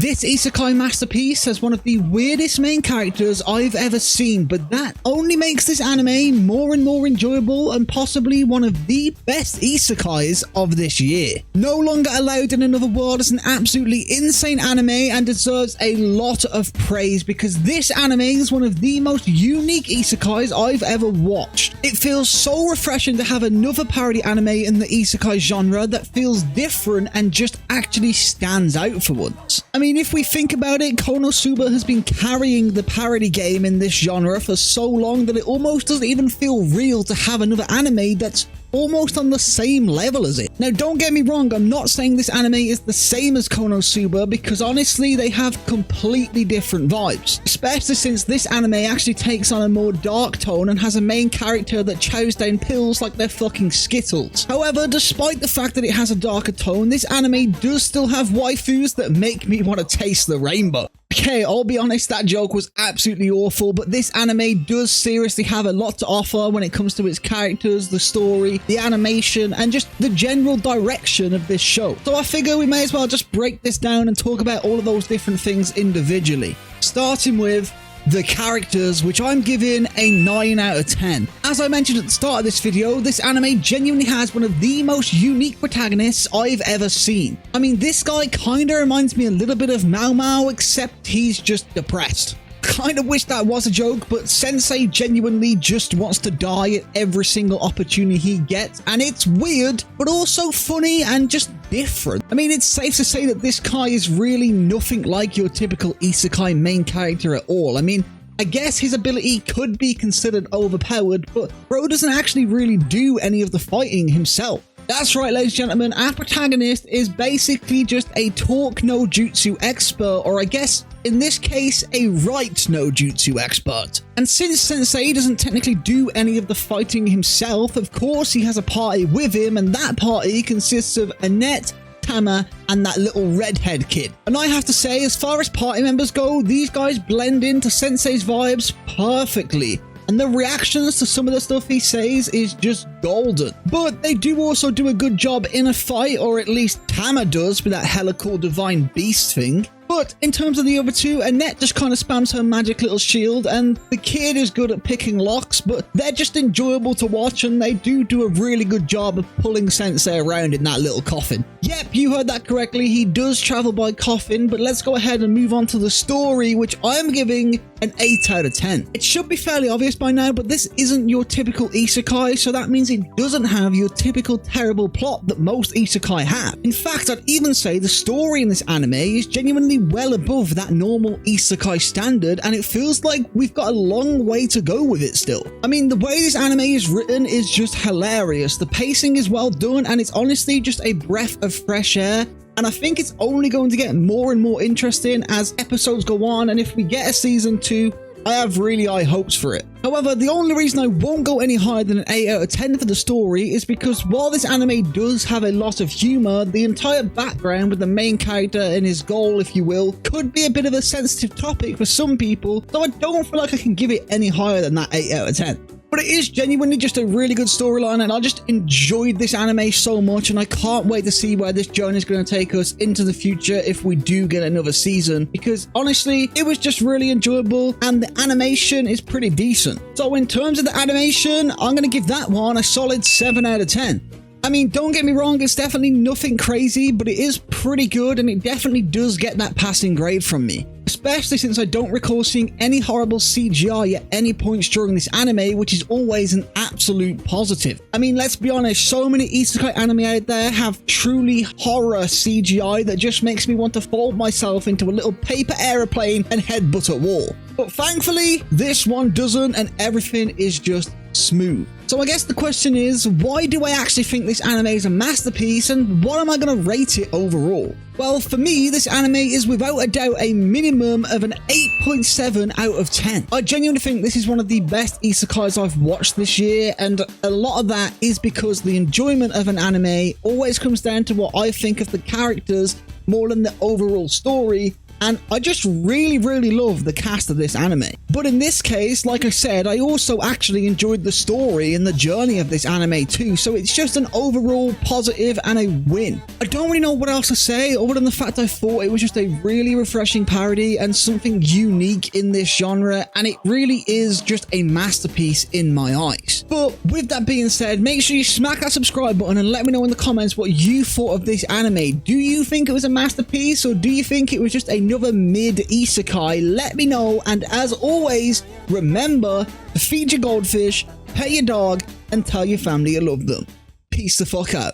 This Isekai Masterpiece has one of the weirdest main characters I've ever seen, but that only makes this anime more and more enjoyable and possibly one of the best isekais of this year. No Longer Allowed in Another World is an absolutely insane anime and deserves a lot of praise because this anime is one of the most unique isekais I've ever watched. It feels so refreshing to have another parody anime in the isekai genre that feels different and just actually stands out for once. I mean, if we think about it, Konosuba has been carrying the parody game in this genre for so long that it almost doesn't even feel real to have another anime that's almost on the same level as it. Now, don't get me wrong, I'm not saying this anime is the same as Konosuba because honestly, they have completely different vibes, especially since this anime actually takes on a more dark tone and has a main character that chows down pills like they're fucking Skittles. However, despite the fact that it has a darker tone, this anime does still have waifus that make me want to taste the rainbow. Okay, I'll be honest, that joke was absolutely awful, but this anime does seriously have a lot to offer when it comes to its characters, the story, the animation, and just the general direction of this show. So I figure we may as well just break this down and talk about all of those different things individually. Starting with the characters, which I'm giving a 9 out of 10. As I mentioned at the start of this video, this anime genuinely has one of the most unique protagonists I've ever seen. I mean, this guy kinda reminds me a little bit of Mao Mao, except he's just depressed. Kind of wish that was a joke, but Sensei genuinely just wants to die at every single opportunity he gets, and it's weird, but also funny and just different. I mean, it's safe to say that this guy is really nothing like your typical isekai main character at all. I mean, I guess his ability could be considered overpowered, but bro doesn't actually really do any of the fighting himself. That's right, ladies and gentlemen, our protagonist is basically just a talk no jutsu expert, or I guess in this case, a write no jutsu expert. And since Sensei doesn't technically do any of the fighting himself, of course he has a party with him, and that party consists of Annette, Tama, and that little redhead kid. And I have to say, as far as party members go, these guys blend into Sensei's vibes perfectly. And the reactions to some of the stuff he says is just golden. But they do also do a good job in a fight, or at least Tama does with that hella cool divine beast thing. But in terms of the other two, Annette just kind of spams her magic little shield, and the kid is good at picking locks, but they're just enjoyable to watch, and they do a really good job of pulling Sensei around in that little coffin. Yep, you heard that correctly, he does travel by coffin, but let's go ahead and move on to the story, which I'm giving an 8 out of 10. It should be fairly obvious by now, but this isn't your typical isekai, so that means it doesn't have your typical terrible plot that most isekai have. In fact, I'd even say the story in this anime is genuinely well above that normal isekai standard, and it feels like we've got a long way to go with it still. I mean, the way this anime is written is just hilarious. The pacing is well done, and it's honestly just a breath of fresh air. And I think it's only going to get more and more interesting as episodes go on, and if we get a season 2, I have really high hopes for it. However, the only reason I won't go any higher than an 8 out of 10 for the story is because while this anime does have a lot of humor, the entire background with the main character and his goal, if you will, could be a bit of a sensitive topic for some people, so I don't feel like I can give it any higher than that 8 out of 10. But it is genuinely just a really good storyline, and I just enjoyed this anime so much, and I can't wait to see where this journey is going to take us into the future if we do get another season, because honestly, it was just really enjoyable, and the animation is pretty decent. So in terms of the animation, I'm going to give that one a solid 7 out of 10. I mean, don't get me wrong, it's definitely nothing crazy, but it is pretty good, and it definitely does get that passing grade from me. Especially since I don't recall seeing any horrible CGI at any points during this anime, which is always an absolute positive. I mean, let's be honest, so many isekai anime out there have truly horror CGI that just makes me want to fold myself into a little paper aeroplane and headbutt a wall. But thankfully, this one doesn't, and everything is just smooth. So I guess the question is, why do I actually think this anime is a masterpiece, and what am I going to rate it overall? Well, for me, this anime is without a doubt a minimum of an 8.7 out of 10. I genuinely think this is one of the best isekais I've watched this year, and a lot of that is because the enjoyment of an anime always comes down to what I think of the characters more than the overall story. and I just really love the cast of this anime. But in this case, like I said, I also actually enjoyed the story and the journey of this anime too, so it's just an overall positive and a win. I don't really know what else to say other than the fact I thought it was just a really refreshing parody and something unique in this genre, and it really is just a masterpiece in my eyes. But with that being said, make sure you smack that subscribe button and let me know in the comments what you thought of this anime. Do you think it was a masterpiece, or do you think it was just another mid isekai? Let me know, and as always, remember to feed your goldfish, pet your dog, and tell your family you love them. Peace the fuck out.